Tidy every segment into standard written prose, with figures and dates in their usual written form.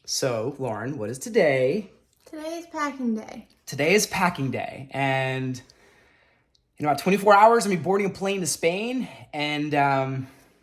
So, Lauren, what is today? Today is packing day. Today is packing day, and in about 24 hours, I'm gonna be boarding a plane to Spain. And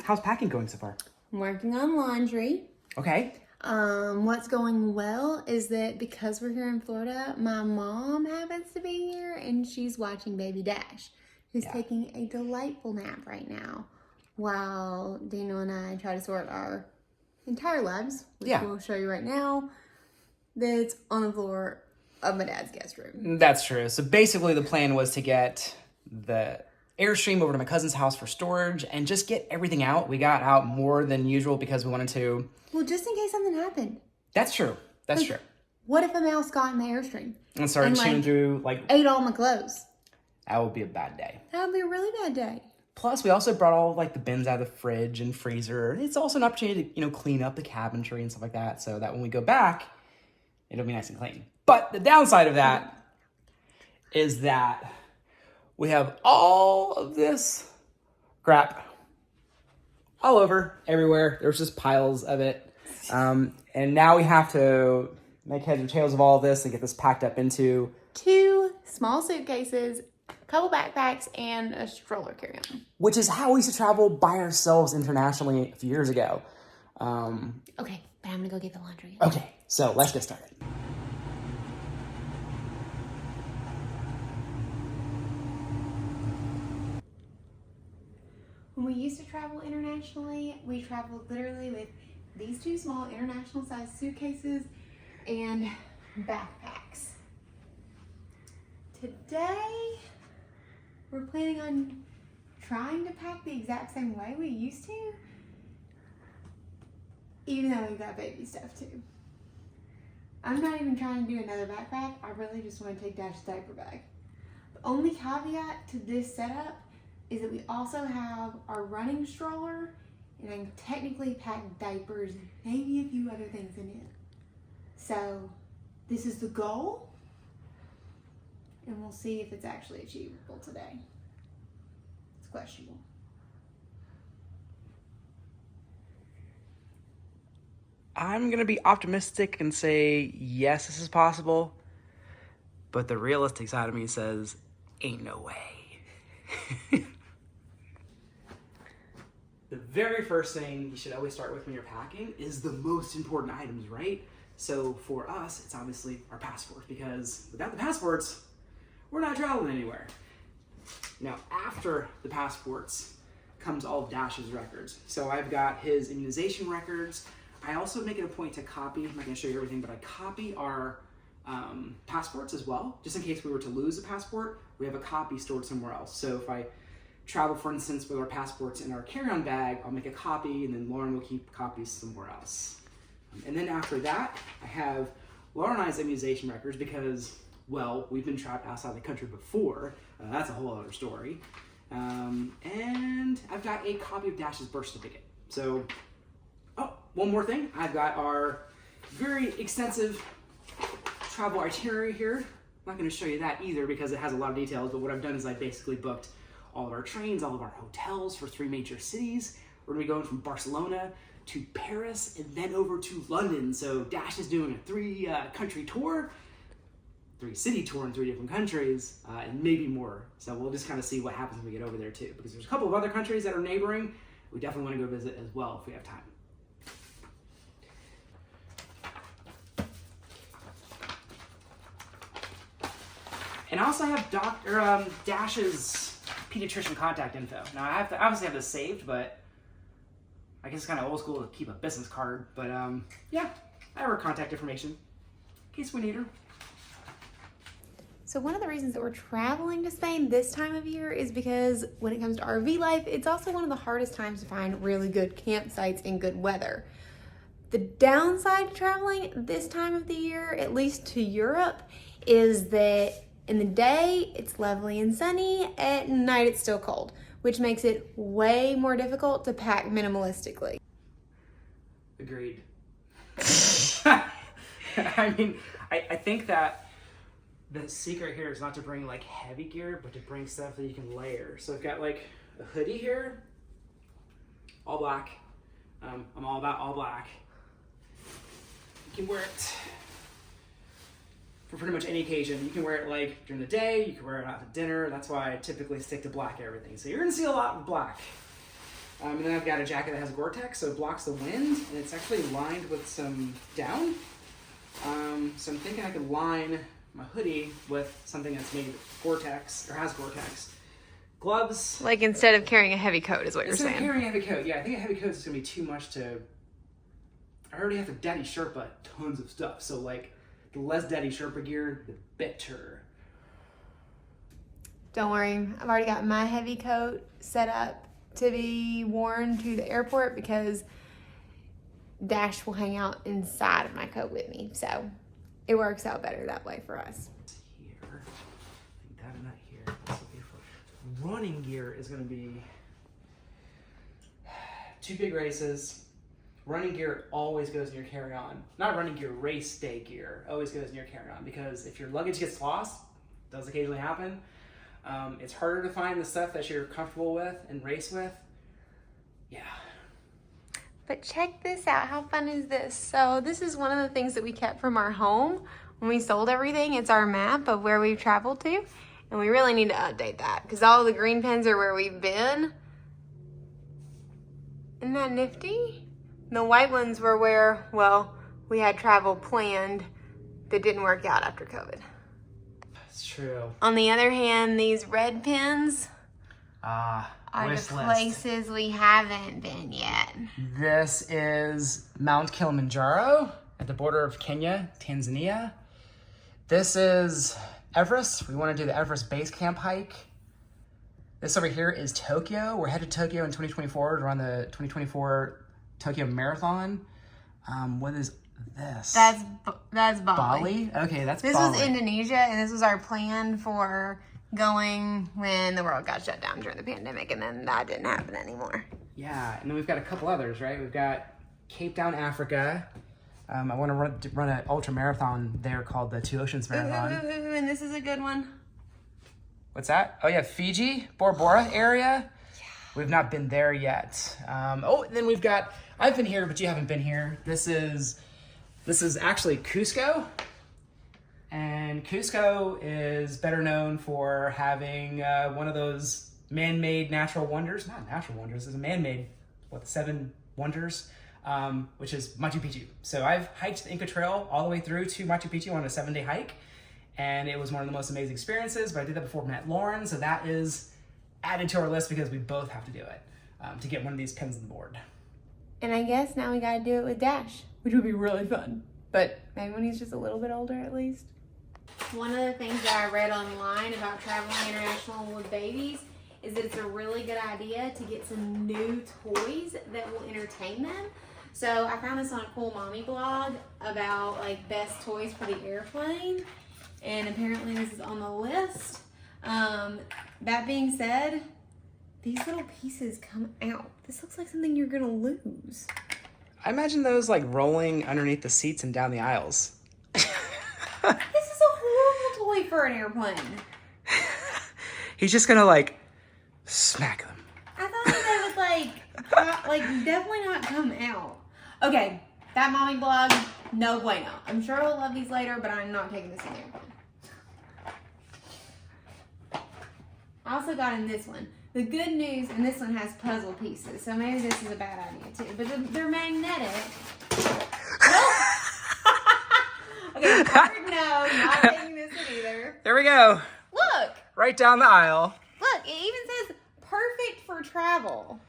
how's packing going so far? I'm working on laundry. Okay. What's going well is that because we're here in Florida, my mom happens to be here and she's watching baby Dash, who's taking a delightful nap right now while Daniel and I try to sort our entire lives, which we'll show you right now, that's on the floor of my dad's guest room. That's true. So basically the plan was to get the AIRSTREAM over to my cousin's house for storage and just get everything out. We got out more than usual because we wanted to... Well, just in case something happened. That's true. That's true. What if a mouse got in the AIRSTREAM? And started chewing through, ate all my clothes. That would be a bad day. That would be a really bad day. Plus, we also brought all the bins out of the fridge and freezer. It's also an opportunity to, clean up the cabinetry and stuff like that, so that when we go back, it'll be nice and clean. But the downside of that is that we have all of this crap all over, everywhere. There's just piles of it. And now we have to make heads or tails of all of this and get this packed up into 2 small suitcases, a couple backpacks, and a stroller carry-on. Which is how we used to travel by ourselves internationally a few years ago. Okay, but I'm gonna go get the laundry. Okay, so let's get started. When we used to travel internationally, we traveled literally with these 2 small international sized suitcases and backpacks. Today, we're planning on trying to pack the exact same way we used to, even though we've got baby stuff too. I'm not even trying to do another backpack. I really just want to take Dash's diaper bag. The only caveat to this setup is that we also have our running stroller, and I can technically pack diapers and maybe a few other things in it. So this is the goal, and we'll see if it's actually achievable today. It's questionable. I'm going to be optimistic and say, yes, this is possible. But the realistic side of me says, ain't no way. The very first thing you should always start with when you're packing is the most important items, right? So for us, it's obviously our passports, because without the passports, we're not traveling anywhere. Now, after the passports comes all of Dash's records. So I've got his immunization records. I also make it a point to copy, I'm not going to show you everything, but I copy our passports as well, just in case we were to lose a passport. We have a copy stored somewhere else. So if I travel, for instance, with our passports in our carry-on bag, I'll make a copy, and then Lauren will keep copies somewhere else. And then after that, I have Lauren and I's immunization records because, well, we've been trapped outside the country before. That's a whole other story. And I've got a copy of Dash's birth certificate. So, one more thing. I've got our very extensive travel itinerary here. I'm not going to show you that either because it has a lot of details, but what I've done is I basically booked all of our trains, all of our hotels for 3 major cities. We're going to be going from Barcelona to Paris and then over to London. So Dash is doing a 3-country tour, 3-city tour in 3 different countries, and maybe more. So we'll just kind of see what happens when we get over there too, because there's a couple of other countries that are neighboring. We definitely want to go visit as well if we have time. And I also have Dash's pediatrician contact info. Now I have to obviously have this saved, but I guess it's kind of old school to keep a business card. But yeah, I have her contact information in case we need her. So one of the reasons that we're traveling to Spain this time of year is because when it comes to RV life, it's also one of the hardest times to find really good campsites in good weather. The downside to traveling this time of the year, at least to Europe, is that in the day, it's lovely and sunny. At night, it's still cold, which makes it way more difficult to pack minimalistically. Agreed. I mean, I think that the secret here is not to bring heavy gear, but to bring stuff that you can layer. So I've got a hoodie here, all black. I'm all about all black. You can wear it for pretty much any occasion. You can wear it like during the day, you can wear it out to dinner. That's why I typically stick to black everything. So you're gonna see a lot with black. And then I've got a jacket that has Gore-Tex, so it blocks the wind, and it's actually lined with some down. So I'm thinking I could line my hoodie with something that's made of Gore-Tex, or has Gore-Tex. Gloves. Like instead of carrying a heavy coat is what you're saying. Instead of carrying a heavy coat, yeah. I think a heavy coat is gonna be too much to... I already have a daddy Sherpa, tons of stuff. So like, the less daddy Sherpa gear, the better. Don't worry, I've already got my heavy coat set up to be worn to the airport because Dash will hang out inside of my coat with me. So it works out better that way for us. Here, I think that and that here. This will be for running gear is going to be 2 big races. Running gear always goes in your carry-on. Not running gear, race day gear always goes in your carry-on because if your luggage gets lost, does occasionally happen. It's harder to find the stuff that you're comfortable with and race with. Yeah. But check this out. How fun is this? So this is one of the things that we kept from our home when we sold everything. It's our map of where we've traveled to. And we really need to update that because all the green pins are where we've been. Isn't that nifty? The white ones were where, well, we had travel planned that didn't work out after COVID. That's true. On the other hand, these red pins are wish the list. places we haven't been yet. This is Mount Kilimanjaro at the border of Kenya, Tanzania. This is Everest. We want to do the Everest base camp hike. This over here is Tokyo. We're headed to Tokyo in 2024 to run the 2024 Tokyo Marathon. What is this? That's Bali. Bali? Okay, that's This Bali. was Indonesia, and this was our plan for going when the world got shut down during the pandemic, and then that didn't happen anymore. Yeah, and then we've got a couple others, right? We've got Cape Town, Africa. I want to run an ultra marathon there called the Two Oceans Marathon. And this is a good one. What's that? Oh yeah, Fiji, Bora Bora area. Yeah. We've not been there yet. Then we've got, I've been here, but you haven't been here. This is actually Cusco. And Cusco is better known for having one of those man-made natural wonders. Not natural wonders, it's a man-made, the 7 wonders, which is Machu Picchu. So I've hiked the Inca Trail all the way through to Machu Picchu on a 7-day hike. And it was one of the most amazing experiences, but I did that before I met Lauren, so that is added to our list because we both have to do it to get one of these pins on the board. And I guess now we gotta do it with Dash, which would be really fun. But maybe when he's just a little bit older at least. One of the things that I read online about traveling international with babies is that it's a really good idea to get some new toys that will entertain them. So I found this on a cool mommy blog about like best toys for the airplane. And apparently this is on the list. That being said, these little pieces come out. This looks like something you're gonna lose. I imagine those like rolling underneath the seats and down the aisles. This is a horrible toy for an airplane. He's just gonna like smack them. I thought that they would definitely not come out. Okay, that mommy blog, no bueno. I'm sure we'll love these later, but I'm not taking this in the airplane. I also got in this one. The good news, and this one has puzzle pieces, so maybe this is a bad idea too, but they're magnetic. Nope. Okay, hard no, not taking this in either. There we go. Look, Right down the aisle. look, it even says perfect for travel.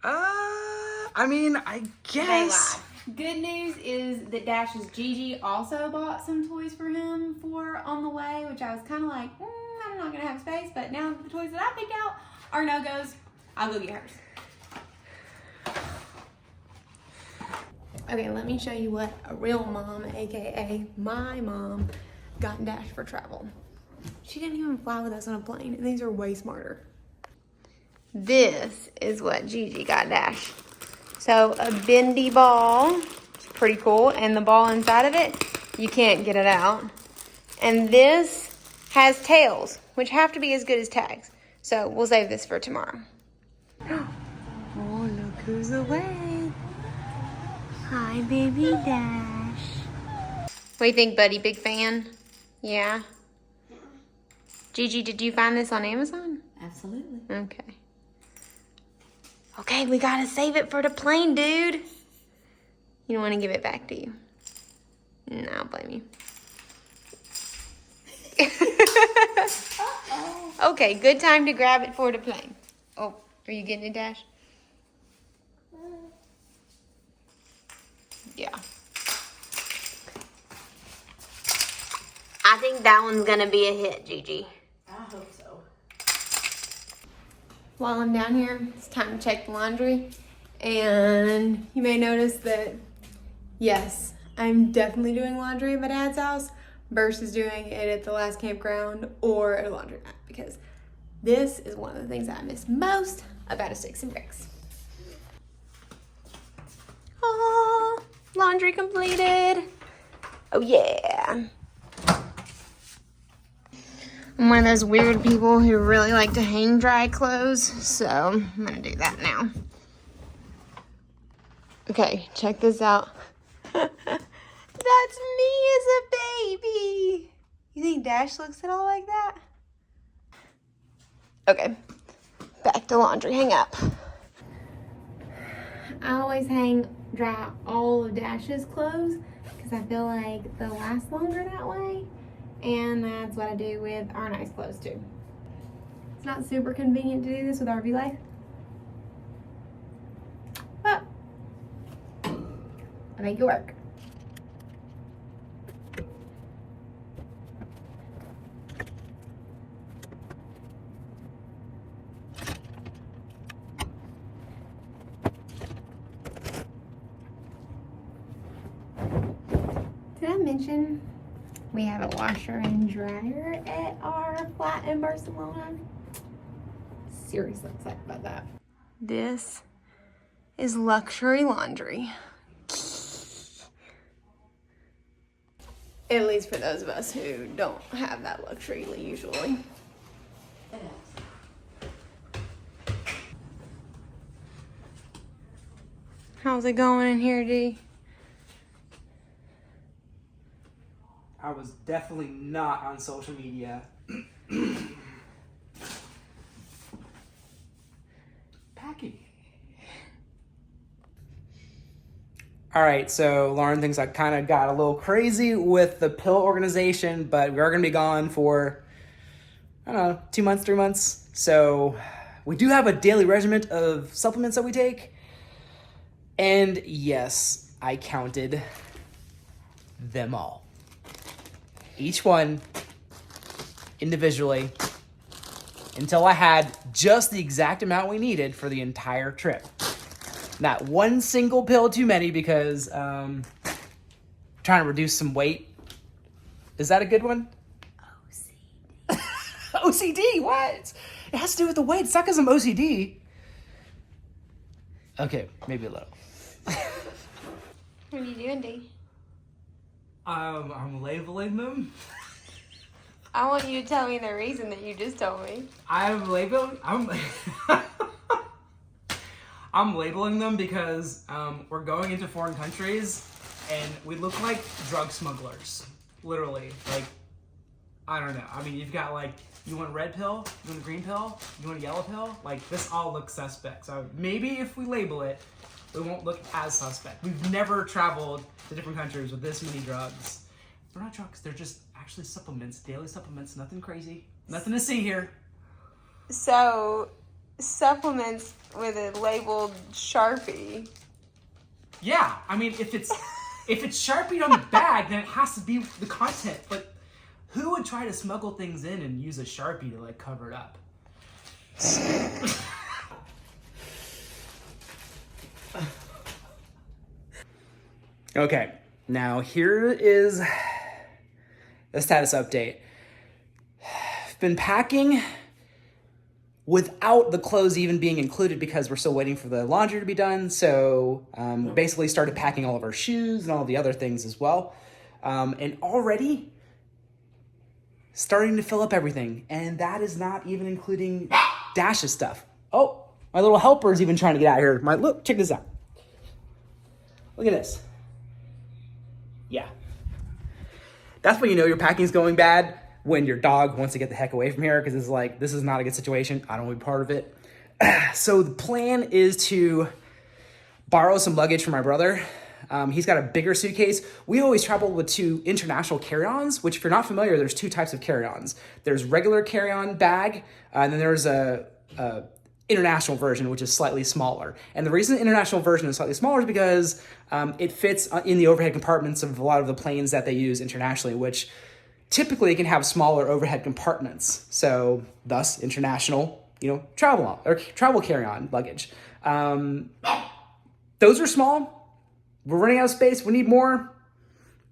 I mean, I They guess. lie. Good news is that Dash's Gigi also bought some toys for him for on the way, which I was kind of like, I'm not going to have space, but now the toys that I picked out are no-goes. I'll go get hers. Okay, let me show you what a real mom, aka my mom, got Dash for travel. She didn't even fly with us on a plane, and these are way smarter. This is what Gigi got Dash. So a bendy ball, it's pretty cool, and the ball inside of it, you can't get it out. And this has tails, which have to be as good as tags. So we'll save this for tomorrow. Oh, look who's awake. Hi, baby Dash. do you think, buddy? Big fan? Yeah. Gigi, did you find this on Amazon? Absolutely. Okay. Okay, we gotta save it for the plane, dude. You don't want to give it back, do you? No, I'll blame you. Okay, good time to grab it for the plane. Oh, are you getting it, Dash? Yeah. I think that one's gonna be a hit, Gigi. I hope so. While I'm down here, it's time to check the laundry. And you may notice that, yes, I'm definitely doing laundry at my dad's house versus doing it at the last campground or at a laundromat, because this is one of the things I miss most about a Sticks and Bricks. Oh, laundry completed. Oh yeah. I'm one of those weird people who really like to hang dry clothes, so I'm gonna do that now. Okay, check this out. That's me as a baby. You think Dash looks at all like that? Okay, back to laundry, hang up. I always dry all of Dash's clothes because I feel like they'll last longer that way. And that's what I do with our nice clothes too. It's not super convenient to do this with RV life, but I make it work. Did I mention we have a washer and dryer at our flat in Barcelona? Seriously excited about that. This is luxury laundry. At least for those of us who don't have that luxury usually. How's it going in here, D? I was definitely not on social media. Packing. All right, so Lauren thinks I kind of got a little crazy with the pill organization, but we are going to be gone for, I don't know, 2 months, 3 months. So we do have a daily regimen of supplements that we take. And yes, I counted them all. Each one individually until I had just the exact amount we needed for the entire trip. Not one single pill too many because trying to reduce some weight. Is that a good one? OCD. OCD? What? It has to do with the weight. It's not because I'm OCD. Okay, maybe a little. What are you doing, D? I'm labeling them. I want you to tell me the reason that you just told me. I'm labeling them because we're going into foreign countries and we look like drug smugglers. Literally. Like, I don't know. I mean, you've got like, you want a red pill? You want a green pill? You want a yellow pill? Like, this all looks suspect. So maybe if we label it, we won't look as suspect. We've never traveled to different countries with this many drugs. They're not drugs. They're just actually supplements, daily supplements. Nothing crazy. Nothing to see here. So, supplements with a labeled Sharpie. Yeah, I mean, if it's Sharpied on the bag, then it has to be the content. But who would try to smuggle things in and use a Sharpie to like cover it up? Okay, now here is the status update. I've been packing without the clothes even being included because we're still waiting for the laundry to be done. So we basically started packing all of our shoes and all the other things as well. And already starting to fill up everything. And that is not even including Dash's stuff. Oh, my little helper is even trying to get out here. Look, check this out. Look at this. Yeah. That's when you know your packing's going bad, when your dog wants to get the heck away from here because it's like, this is not a good situation. I don't want to be part of it. So the plan is to borrow some luggage from my brother. He's got a bigger suitcase. We always travel with 2 international carry-ons, which if you're not familiar, there's 2 types of carry-ons. There's regular carry-on bag, and then there's a international version, which is slightly smaller. And the reason the international version is slightly smaller is because it fits in the overhead compartments of a lot of the planes that they use internationally, which typically can have smaller overhead compartments. So thus international, travel carry-on luggage. Those are small. We're running out of space. We need more.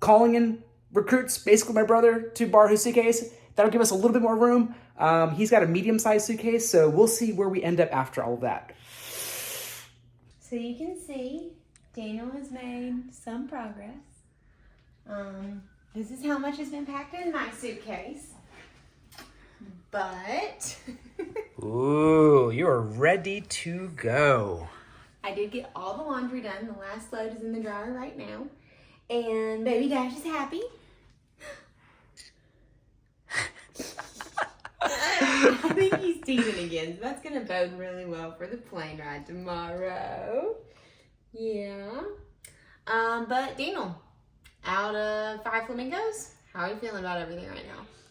Calling in recruits, basically my brother, to borrow his suitcase. That'll give us a little bit more room. He's got a medium-sized suitcase, so we'll see where we end up after all of that. So you can see Daniel has made some progress. This is how much has been packed in my suitcase. But Ooh, you are ready to go. I did get all the laundry done. The last load is in the dryer right now. And baby Dash is happy. I think he's teasing again, so that's gonna bode really well for the plane ride tomorrow. Yeah. But Daniel, out of 5 flamingos, how are you feeling about everything right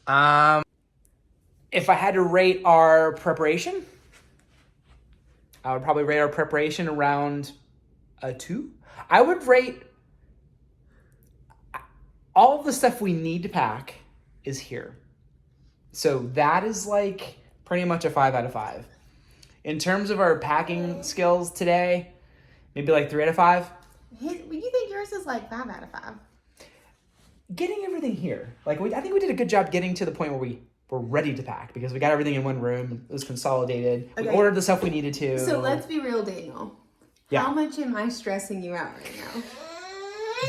now? If I had to rate our preparation, I would probably rate our preparation around a 2. I would rate all of the stuff we need to pack is here. So that is like pretty much a 5 out of 5. In terms of our packing skills today, maybe like 3 out of 5. You think yours is like 5 out of 5? Getting everything here. I think we did a good job getting to the point where we were ready to pack because we got everything in one room. It was consolidated. Okay. We ordered the stuff we needed to. So let's be real, Daniel. Yeah. How much am I stressing you out right now?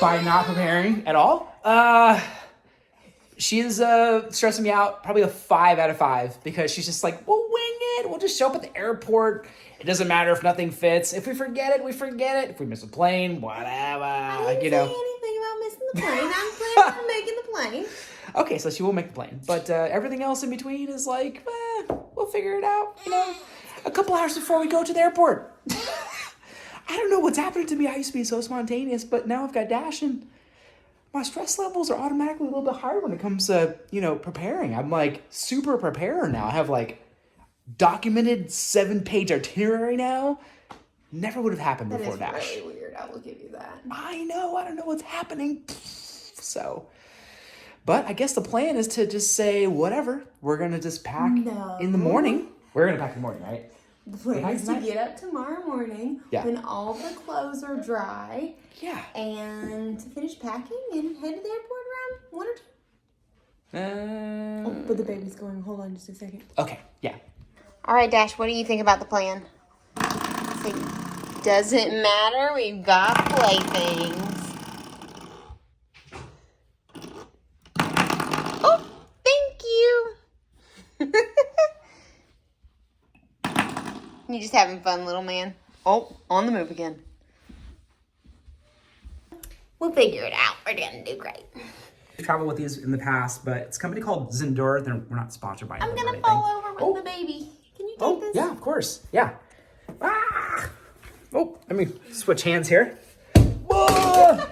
By not preparing at all? She's stressing me out probably a 5 out of 5 because she's just like, we'll wing it. We'll just show up at the airport. It doesn't matter if nothing fits. If we forget it, we forget it. If we miss a plane, whatever. I didn't say anything about missing the plane. I'm planning on making the plane. Okay, so she will make the plane. But everything else in between is like, we'll figure it out, a couple hours before we go to the airport. I don't know what's happening to me. I used to be so spontaneous, but now I've got Dash and my stress levels are automatically a little bit higher when it comes to, preparing. I'm like super preparer now. I have like documented 7-page itinerary now. Never would have happened before Dash. That is really weird. I will give you that. I know. I don't know what's happening. So, but I guess the plan is to just say, whatever. We're going to just pack in the morning. We're going to pack in the morning, right? The plan is to get up tomorrow morning when all the clothes are dry. Yeah. And to finish packing and head to the airport around 1 or 2. But the baby's going. Hold on just a second. Okay, yeah. All right, Dash, what do you think about the plan? So, doesn't matter. We've got playthings. Oh, thank you. You just having fun, little man. Oh, on the move again. We'll figure it out. We're going to do great. I've traveled with these in the past, but it's a company called Zendura. We're not sponsored by them. I'm going to fall over with the baby. Can you take this? Yeah, of course. Yeah. Ah! Oh, let me switch hands here. Whoa!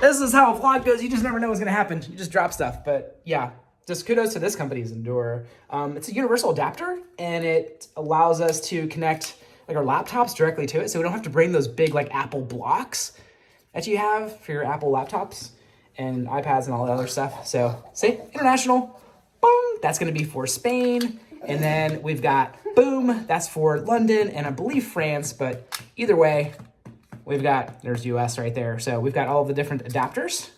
This is how a vlog goes. You just never know what's going to happen. You just drop stuff. But yeah, just kudos to this company, Zendura. It's a universal adapter, and it allows us to connect like our laptops directly to it, so we don't have to bring those big like Apple blocks that you have for your Apple laptops and iPads and all that other stuff. So, see, international, boom, that's going to be for Spain. And then we've got, boom, that's for London and I believe France, but either way, we've got, there's US right there. So we've got all of the different adapters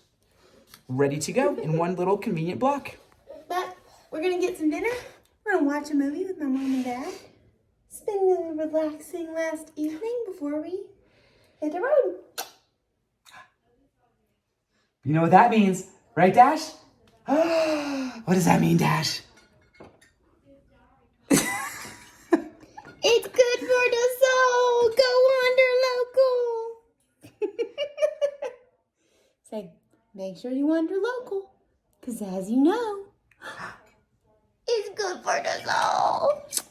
ready to go in one little convenient block. But we're going to get some dinner. We're going to watch a movie with my mom and dad. Spend a relaxing last evening before we hit the road. You know what that means, right, Dash? What does that mean, Dash? It's good for the soul. Go Wanderlocal. Say, make sure you wander local. Because as you know, it's good for the soul.